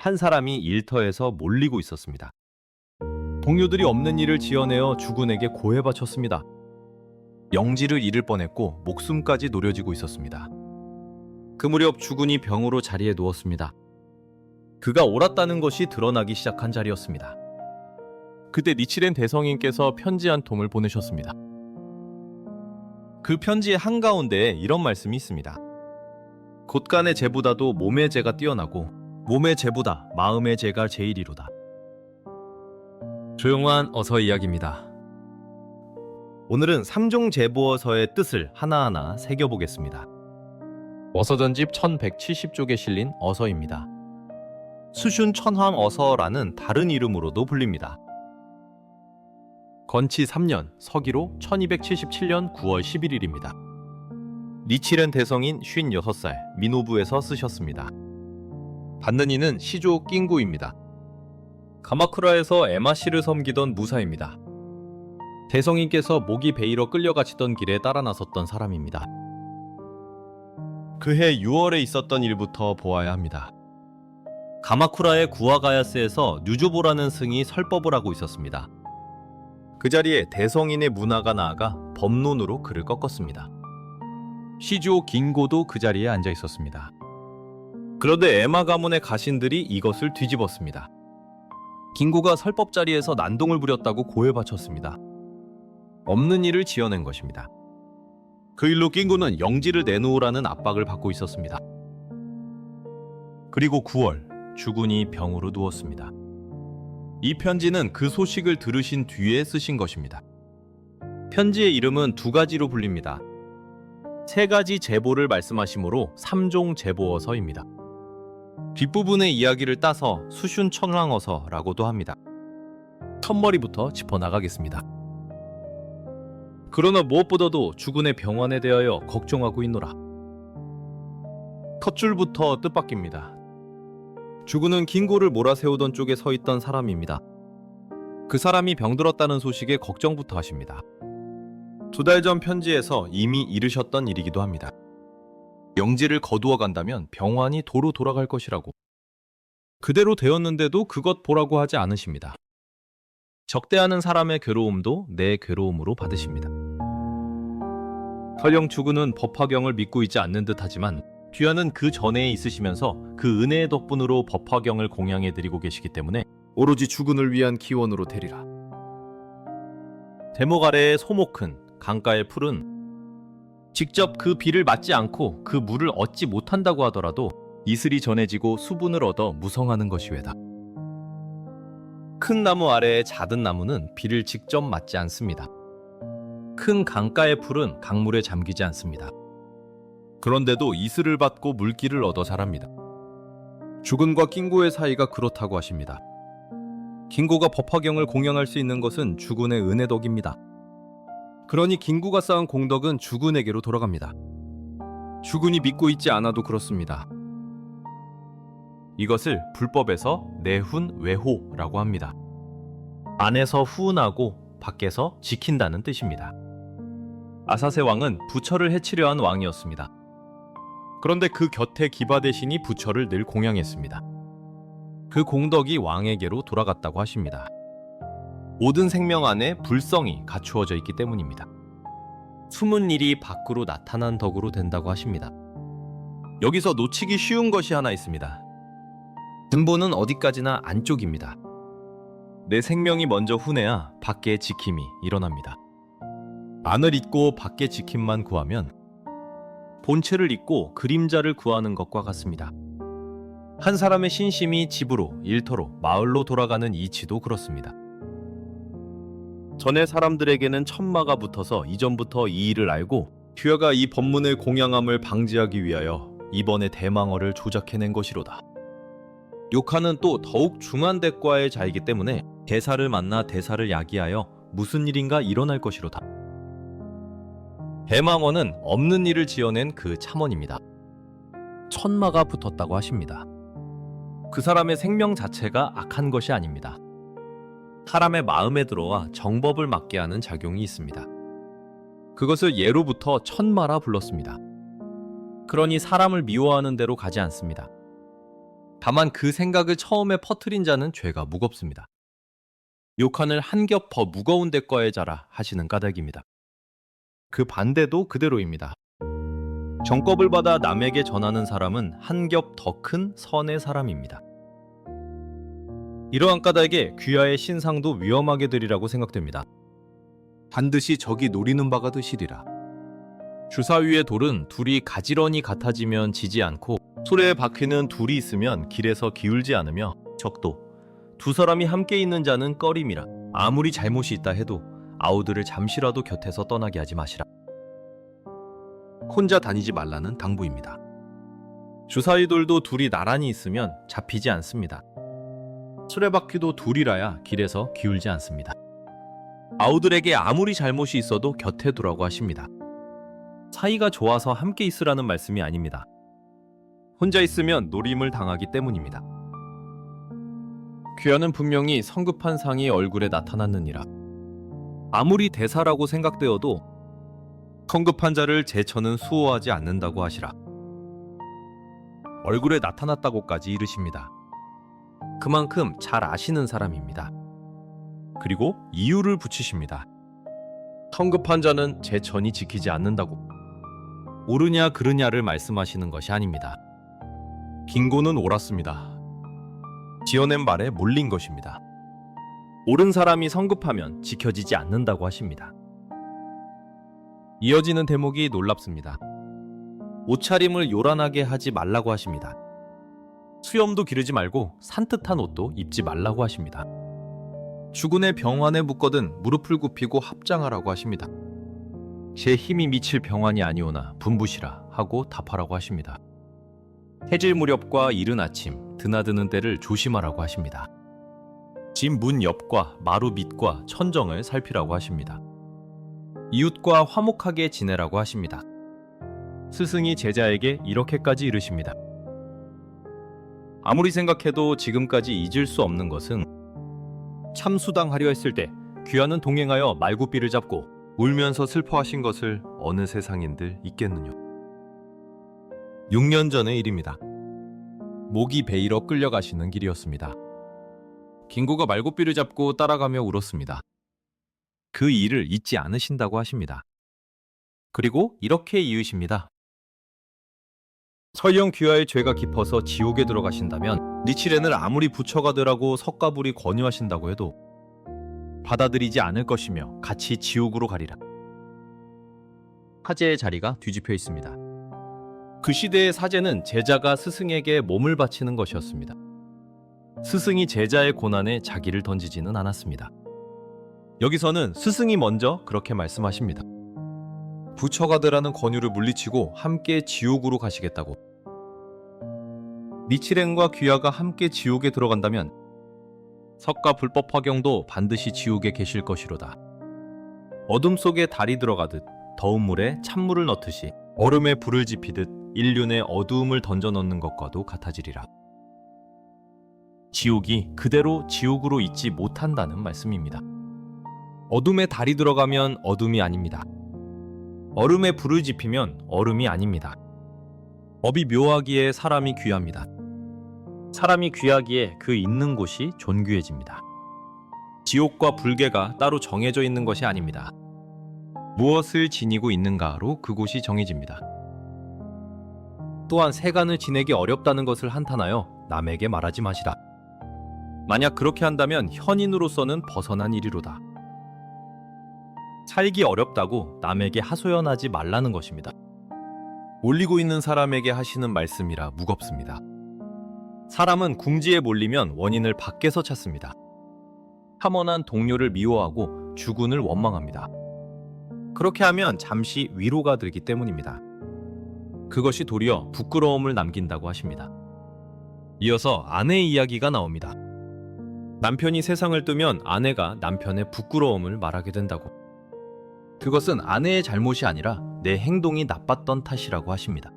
한 사람이 일터에서 몰리고 있었습니다. 동료들이 없는 일을 지어내어 주군에게 고해 바쳤습니다. 영지를 잃을 뻔했고 목숨까지 노려지고 있었습니다. 그 무렵 주군이 병으로 자리에 누웠습니다. 그가 옳았다는 것이 드러나기 시작한 자리였습니다. 그때 니치렌 대성인께서 편지 한 통을 보내셨습니다. 그 편지의 한가운데에 이런 말씀이 있습니다. 곳간의 죄보다도 몸의 죄가 뛰어나고 몸의 죄보다 마음의 죄가 제일이로다. 조용한 어서 이야기입니다. 오늘은 삼종 제보어서의 뜻을 하나하나 새겨보겠습니다. 어서전집 1170쪽에 실린 어서입니다. 수슌 천황 어서라는 다른 이름으로도 불립니다. 건치 3년 서기로 1277년 9월 11일입니다. 니치렌 대성인 56살 미노부에서 쓰셨습니다. 받는 이는 시조 낑구입니다. 가마쿠라에서 에마씨를 섬기던 무사입니다. 대성인께서 모기 베이러 끌려가시던 길에 따라 나섰던 사람입니다. 그해 6월에 있었던 일부터 보아야 합니다. 가마쿠라의 구아가야스에서 뉴조보라는 승이 설법을 하고 있었습니다. 그 자리에 대성인의 문화가 나아가 법론으로 그를 꺾었습니다. 시주오 긴고도 그 자리에 앉아 있었습니다. 그런데 에마 가문의 가신들이 이것을 뒤집었습니다. 긴고가 설법 자리에서 난동을 부렸다고 고해 바쳤습니다. 없는 일을 지어낸 것입니다. 그 일로 긴고는 영지를 내놓으라는 압박을 받고 있었습니다. 그리고 9월 주군이 병으로 누웠습니다. 이 편지는 그 소식을 들으신 뒤에 쓰신 것입니다. 편지의 이름은 두 가지로 불립니다. 세 가지 제보를 말씀하시므로 삼종 제보어서입니다. 뒷부분의 이야기를 따서 수슌 천황어서라고도 합니다. 첫머리부터 짚어나가겠습니다. 그러나 무엇보다도 주군의 병환에 대하여 걱정하고 있노라. 첫 줄부터 뜻밖입니다. 주군은 긴고를 몰아세우던 쪽에 서 있던 사람입니다. 그 사람이 병들었다는 소식에 걱정부터 하십니다. 2달 전 편지에서 이미 이르셨던 일이기도 합니다. 영지를 거두어 간다면 병환이 도로 돌아갈 것이라고. 그대로 되었는데도 그것 보라고 하지 않으십니다. 적대하는 사람의 괴로움도 내 괴로움으로 받으십니다. 설령 주군은 법화경을 믿고 있지 않는 듯하지만 귀하는 그 전에 있으시면서 그 은혜의 덕분으로 법화경을 공양해드리고 계시기 때문에 오로지 주군을 위한 기원으로 되리라. 대목 아래의 소목은 강가의 풀은 직접 그 비를 맞지 않고 그 물을 얻지 못한다고 하더라도 이슬이 전해지고 수분을 얻어 무성하는 것이외다. 큰 나무 아래의 작은 나무는 비를 직접 맞지 않습니다. 큰 강가의 풀은 강물에 잠기지 않습니다. 그런데도 이슬을 받고 물기를 얻어 자랍니다. 주군과 긴고의 사이가 그렇다고 하십니다. 긴고가 법화경을 공양할 수 있는 것은 주군의 은혜 덕입니다. 그러니 긴고가 쌓은 공덕은 주군에게로 돌아갑니다. 주군이 믿고 있지 않아도 그렇습니다. 이것을 불법에서 내훈 외호라고 합니다. 안에서 후은하고 밖에서 지킨다는 뜻입니다. 아사세 왕은 부처를 해치려 한 왕이었습니다. 그런데 그 곁에 기바 대신이 부처를 늘 공양했습니다. 그 공덕이 왕에게로 돌아갔다고 하십니다. 모든 생명 안에 불성이 갖추어져 있기 때문입니다. 숨은 일이 밖으로 나타난 덕으로 된다고 하십니다. 여기서 놓치기 쉬운 것이 하나 있습니다. 근본은 어디까지나 안쪽입니다. 내 생명이 먼저 훈해야 밖의 지킴이 일어납니다. 안을 잊고 밖의 지킴만 구하면 본체를 잊고 그림자를 구하는 것과 같습니다. 한 사람의 신심이 집으로, 일터로, 마을로 돌아가는 이치도 그렇습니다. 전에 사람들에게는 천마가 붙어서 이전부터 이 일을 알고 귀하가 이 법문의 공양함을 방지하기 위하여 이번에 대망어를 조작해낸 것이로다. 욕하는 또 더욱 중한 대과의 자이기 때문에 대사를 만나 대사를 야기하여 무슨 일인가 일어날 것이로다. 대망어는 없는 일을 지어낸 그 참언입니다. 천마가 붙었다고 하십니다. 그 사람의 생명 자체가 악한 것이 아닙니다. 사람의 마음에 들어와 정법을 맞게 하는 작용이 있습니다. 그것을 예로부터 천마라 불렀습니다. 그러니 사람을 미워하는 대로 가지 않습니다. 다만 그 생각을 처음에 퍼뜨린 자는 죄가 무겁습니다. 욕하늘 한 겹 더 무거운 대과에 자라 하시는 까닭입니다. 그 반대도 그대로입니다. 정법을 받아 남에게 전하는 사람은 한 겹 더 큰 선의 사람입니다. 이러한 까닭에 귀하의 신상도 위험하게 되리라고 생각됩니다. 반드시 적이 노리는 바가 되시리라. 주사위의 돌은 둘이 가지런히 같아지면 지지 않고 소래의 바퀴는 둘이 있으면 길에서 기울지 않으며 적도 두 사람이 함께 있는 자는 꺼림이라. 아무리 잘못이 있다 해도 아우들을 잠시라도 곁에서 떠나게 하지 마시라. 혼자 다니지 말라는 당부입니다. 주사위 돌도 둘이 나란히 있으면 잡히지 않습니다. 수레바퀴도 둘이라야 길에서 기울지 않습니다. 아우들에게 아무리 잘못이 있어도 곁에 두라고 하십니다. 사이가 좋아서 함께 있으라는 말씀이 아닙니다. 혼자 있으면 노림을 당하기 때문입니다. 귀하는 분명히 성급한 상이 얼굴에 나타났느니라. 아무리 대사라고 생각되어도 성급한 자를 제처는 수호하지 않는다고 하시라. 얼굴에 나타났다고까지 이르십니다. 그만큼 잘 아시는 사람입니다. 그리고 이유를 붙이십니다. 성급한 자는 제천이 지키지 않는다고. 옳으냐 그르냐를 말씀하시는 것이 아닙니다. 빈고는 옳았습니다. 지어낸 말에 몰린 것입니다. 옳은 사람이 성급하면 지켜지지 않는다고 하십니다. 이어지는 대목이 놀랍습니다. 옷차림을 요란하게 하지 말라고 하십니다. 수염도 기르지 말고 산뜻한 옷도 입지 말라고 하십니다. 주군의 병환에 묶거든 무릎을 굽히고 합장하라고 하십니다. 제 힘이 미칠 병환이 아니오나 분부시라 하고 답하라고 하십니다. 해질 무렵과 이른 아침, 드나드는 때를 조심하라고 하십니다. 집 문 옆과 마루 밑과 천정을 살피라고 하십니다. 이웃과 화목하게 지내라고 하십니다. 스승이 제자에게 이렇게까지 이르십니다. 아무리 생각해도 지금까지 잊을 수 없는 것은 참수당하려 했을 때 귀하는 동행하여 말굽비를 잡고 울면서 슬퍼하신 것을 어느 세상인들 잊겠느뇨. 6년 전의 일입니다. 목이 베일어 끌려가시는 길이었습니다. 김구가 말굽비를 잡고 따라가며 울었습니다. 그 일을 잊지 않으신다고 하십니다. 그리고 이렇게 이으십니다. 설령 귀하의 죄가 깊어서 지옥에 들어가신다면 니치렌을 아무리 부처가 되라고 석가불이 권유하신다고 해도 받아들이지 않을 것이며 같이 지옥으로 가리라. 사제의 자리가 뒤집혀 있습니다. 그 시대의 사제는 제자가 스승에게 몸을 바치는 것이었습니다. 스승이 제자의 고난에 자기를 던지지는 않았습니다. 여기서는 스승이 먼저 그렇게 말씀하십니다. 부처가 되라는 권유를 물리치고 함께 지옥으로 가시겠다고. 니치렌과 귀하가 함께 지옥에 들어간다면 석가 불법 화경도 반드시 지옥에 계실 것이로다. 어둠 속에 달이 들어가듯 더운 물에 찬물을 넣듯이 얼음에 불을 지피듯 인륜에 어두움을 던져 넣는 것과도 같아지리라. 지옥이 그대로 지옥으로 있지 못한다는 말씀입니다. 어둠에 달이 들어가면 어둠이 아닙니다. 얼음에 불을 지피면 얼음이 아닙니다. 법이 묘하기에 사람이 귀합니다. 사람이 귀하기에 그 있는 곳이 존귀해집니다. 지옥과 불계가 따로 정해져 있는 것이 아닙니다. 무엇을 지니고 있는가로 그곳이 정해집니다. 또한 세간을 지내기 어렵다는 것을 한탄하여 남에게 말하지 마시라. 만약 그렇게 한다면 현인으로서는 벗어난 일이로다. 살기 어렵다고 남에게 하소연하지 말라는 것입니다. 몰리고 있는 사람에게 하시는 말씀이라 무겁습니다. 사람은 궁지에 몰리면 원인을 밖에서 찾습니다. 탐원한 동료를 미워하고 주군을 원망합니다. 그렇게 하면 잠시 위로가 들기 때문입니다. 그것이 도리어 부끄러움을 남긴다고 하십니다. 이어서 아내의 이야기가 나옵니다. 남편이 세상을 뜨면 아내가 남편의 부끄러움을 말하게 된다고. 그것은 아내의 잘못이 아니라 내 행동이 나빴던 탓이라고 하십니다.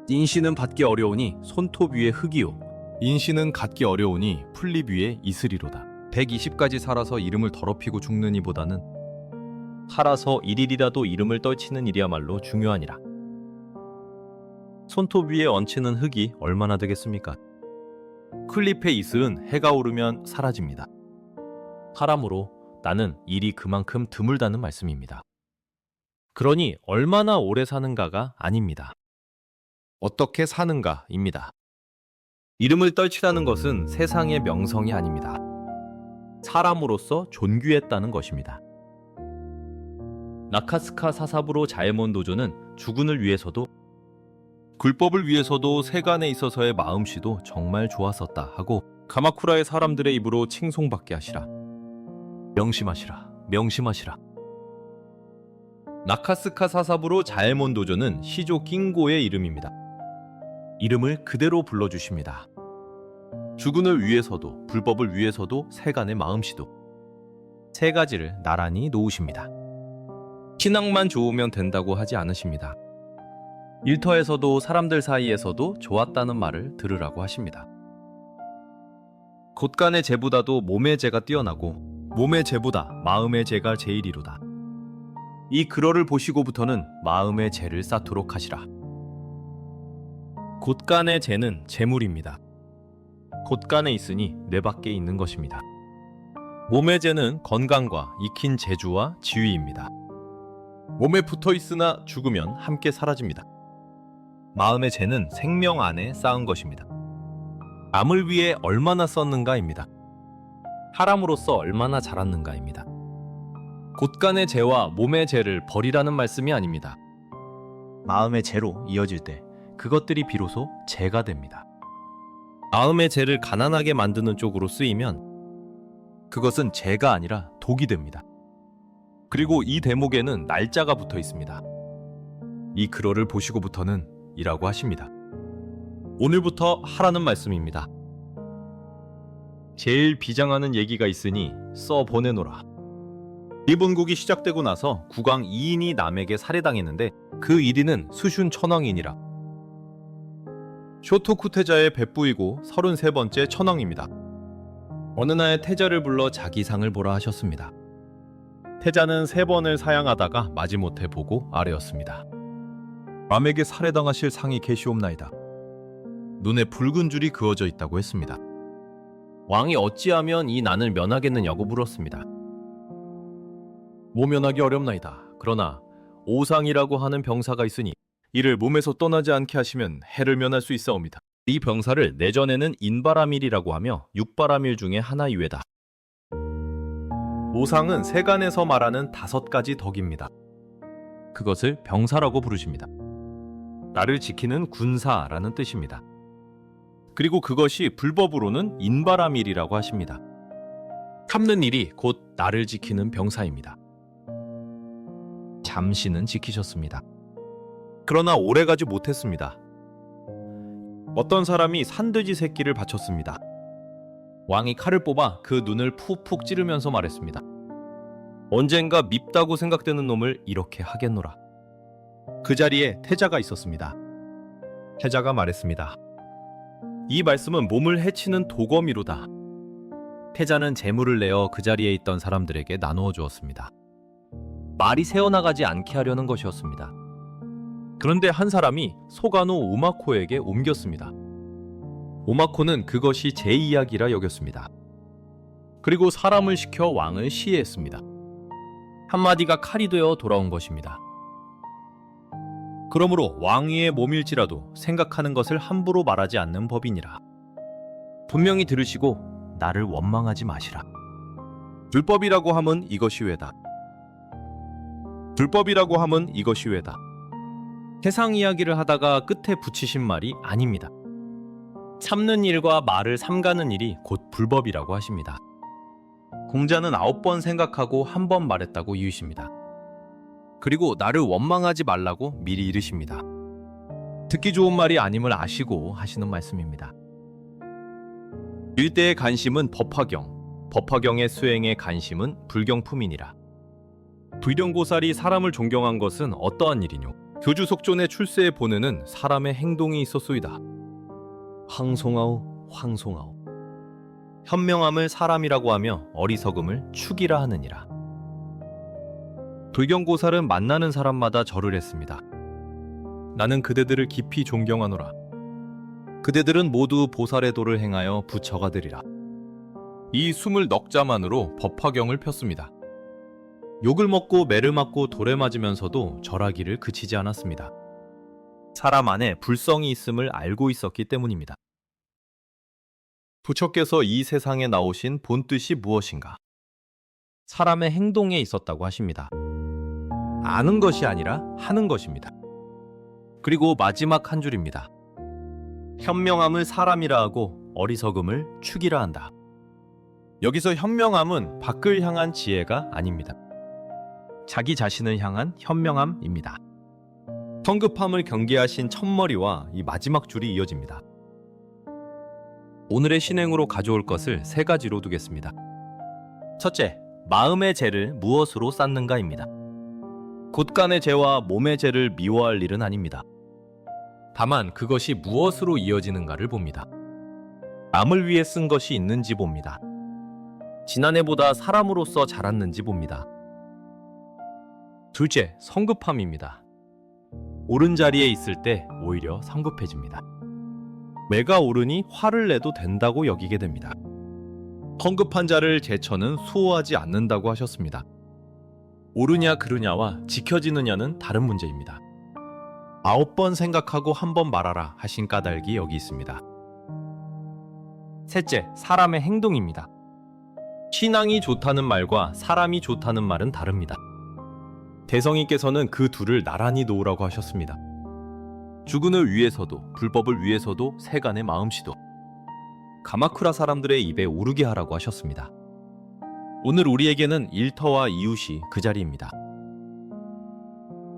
인신은 받기 어려우니 손톱 위에 흙이요. 인신은 갖기 어려우니 풀잎 위에 이슬이로다. 120까지 살아서 이름을 더럽히고 죽는 이보다는 살아서 일일이라도 이름을 떨치는 일이야말로 중요하니라. 손톱 위에 얹히는 흙이 얼마나 되겠습니까? 클립의 이슬은 해가 오르면 사라집니다. 사람으로 나는 일이 그만큼 드물다는 말씀입니다. 그러니 얼마나 오래 사는가가 아닙니다. 어떻게 사는가입니다. 이름을 떨치라는 것은 세상의 명성이 아닙니다. 사람으로서 존귀했다는 것입니다. 나카스카 사사부로 자에몬 도조는 주군을 위해서도 굴법을 위해서도 세간에 있어서의 마음씨도 정말 좋았었다 하고 가마쿠라의 사람들의 입으로 칭송받게 하시라. 명심하시라. 명심하시라. 나카스카 사사부로 자에몬 도조는 시조 낑고의 이름입니다. 이름을 그대로 불러주십니다. 주군을 위해서도 불법을 위해서도 세간의 마음씨도 세 가지를 나란히 놓으십니다. 신앙만 좋으면 된다고 하지 않으십니다. 일터에서도 사람들 사이에서도 좋았다는 말을 들으라고 하십니다. 곳간의 죄보다도 몸의 죄가 뛰어나고 몸의 죄보다 마음의 죄가 제일이로다. 이 글어를 보시고부터는 마음의 죄를 쌓도록 하시라. 곳간의 죄는 재물입니다. 곳간에 있으니 뇌 밖에 있는 것입니다. 몸의 죄는 건강과 익힌 재주와 지위입니다. 몸에 붙어 있으나 죽으면 함께 사라집니다. 마음의 죄는 생명 안에 쌓은 것입니다. 남을 위해 얼마나 썼는가입니다. 사람으로서 얼마나 자랐는가입니다. 곳간의 죄와 몸의 죄를 버리라는 말씀이 아닙니다. 마음의 죄로 이어질 때 그것들이 비로소 죄가 됩니다. 마음의 죄를 가난하게 만드는 쪽으로 쓰이면 그것은 죄가 아니라 독이 됩니다. 그리고 이 대목에는 날짜가 붙어 있습니다. 이 글어를 보시고부터는 이라고 하십니다. 오늘부터 하라는 말씀입니다. 제일 비장하는 얘기가 있으니 써 보내노라. 일본국이 시작되고 나서 국왕 2인이 남에게 살해당했는데 그 1인은 수슌 천왕이니라. 쇼토쿠 태자의 백부이고 33번째 천왕입니다. 어느 날 태자를 불러 자기 상을 보라 하셨습니다. 태자는 3번을 사양하다가 마지못해 보고 아뢰었습니다. 남에게 살해당하실 상이 계시옵나이다. 눈에 붉은 줄이 그어져 있다고 했습니다. 왕이 어찌하면 이 난을 면하겠느냐고 물었습니다. 모면하기 어렵나이다. 그러나 오상이라고 하는 병사가 있으니 이를 몸에서 떠나지 않게 하시면 해를 면할 수 있사옵니다. 이 병사를 내전에는 인바라밀이라고 하며 육바라밀 중에 하나이외다. 오상은 세간에서 말하는 5가지 덕입니다. 그것을 병사라고 부르십니다. 나를 지키는 군사라는 뜻입니다. 그리고 그것이 불법으로는 인바라밀이라고 하십니다. 참는 일이 곧 나를 지키는 병사입니다. 잠시는 지키셨습니다. 그러나 오래가지 못했습니다. 어떤 사람이 산돼지 새끼를 바쳤습니다. 왕이 칼을 뽑아 그 눈을 푹푹 찌르면서 말했습니다. 언젠가 밉다고 생각되는 놈을 이렇게 하겠노라. 그 자리에 태자가 있었습니다. 태자가 말했습니다. 이 말씀은 몸을 해치는 도검이로다. 태자는 재물을 내어 그 자리에 있던 사람들에게 나누어 주었습니다. 말이 새어나가지 않게 하려는 것이었습니다. 그런데 한 사람이 소간호 우마코에게 옮겼습니다. 우마코는 그것이 제 이야기라 여겼습니다. 그리고 사람을 시켜 왕을 시해했습니다. 한마디가 칼이 되어 돌아온 것입니다. 그러므로 왕위의 몸일지라도 생각하는 것을 함부로 말하지 않는 법이니라. 분명히 들으시고 나를 원망하지 마시라. 불법이라고 함은 이것이 왜다. 불법이라고 함은 이것이 왜다. 세상 이야기를 하다가 끝에 붙이신 말이 아닙니다. 참는 일과 말을 삼가는 일이 곧 불법이라고 하십니다. 공자는 9번 생각하고 1번 말했다고 이유십니다. 그리고 나를 원망하지 말라고 미리 이르십니다. 듣기 좋은 말이 아님을 아시고 하시는 말씀입니다. 일대의 간심은 법화경, 법화경의 수행의 간심은 불경품이니라. 불경고살이 사람을 존경한 것은 어떠한 일이뇨? 교주속존의 출세에 보내는 사람의 행동이 있었소이다. 황송하오, 황송하오. 현명함을 사람이라고 하며 어리석음을 축이라 하느니라. 불경고살은 만나는 사람마다 절을 했습니다. 나는 그대들을 깊이 존경하노라. 그대들은 모두 보살의 도를 행하여 부처가 되리라. 이 20넉자만으로 법화경을 폈습니다. 욕을 먹고 매를 맞고 돌에 맞으면서도 절하기를 그치지 않았습니다. 사람 안에 불성이 있음을 알고 있었기 때문입니다. 부처께서 이 세상에 나오신 본뜻이 무엇인가? 사람의 행동에 있었다고 하십니다. 아는 것이 아니라 하는 것입니다. 그리고 마지막 한 줄입니다. 현명함을 사람이라 하고 어리석음을 축이라 한다. 여기서 현명함은 밖을 향한 지혜가 아닙니다. 자기 자신을 향한 현명함입니다. 성급함을 경계하신 첫머리와 이 마지막 줄이 이어집니다. 오늘의 신행으로 가져올 것을 3가지로 두겠습니다. 첫째, 마음의 죄를 무엇으로 쌓는가입니다. 곳간의 죄와 몸의 죄를 미워할 일은 아닙니다. 다만 그것이 무엇으로 이어지는가를 봅니다. 남을 위해 쓴 것이 있는지 봅니다. 지난해보다 사람으로서 자랐는지 봅니다. 둘째, 성급함입니다. 옳은 자리에 있을 때 오히려 성급해집니다. 매가 오르니 화를 내도 된다고 여기게 됩니다. 성급한 자를 제처는 수호하지 않는다고 하셨습니다. 옳으냐 그르냐와 지켜지느냐는 다른 문제입니다. 9번 생각하고 1번 말하라 하신 까닭이 여기 있습니다. 셋째, 사람의 행동입니다. 신앙이 좋다는 말과 사람이 좋다는 말은 다릅니다. 대성이께서는 그 둘을 나란히 놓으라고 하셨습니다. 주군을 위해서도 불법을 위해서도 세간의 마음씨도 가마쿠라 사람들의 입에 오르게 하라고 하셨습니다. 오늘 우리에게는 일터와 이웃이 그 자리입니다.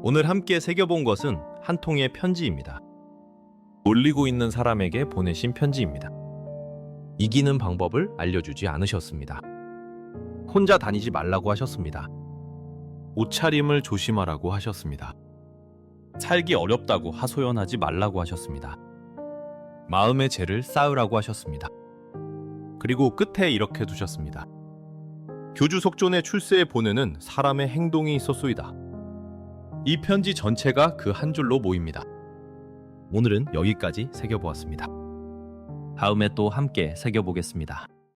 오늘 함께 새겨본 것은 한 통의 편지입니다. 놀리고 있는 사람에게 보내신 편지입니다. 이기는 방법을 알려주지 않으셨습니다. 혼자 다니지 말라고 하셨습니다. 옷차림을 조심하라고 하셨습니다. 살기 어렵다고 하소연하지 말라고 하셨습니다. 마음의 죄를 쌓으라고 하셨습니다. 그리고 끝에 이렇게 두셨습니다. 교주석존의 출세에 보내는 사람의 행동이 있었소이다. 이 편지 전체가 그 한 줄로 모입니다. 오늘은 여기까지 새겨보았습니다. 다음에 또 함께 새겨보겠습니다.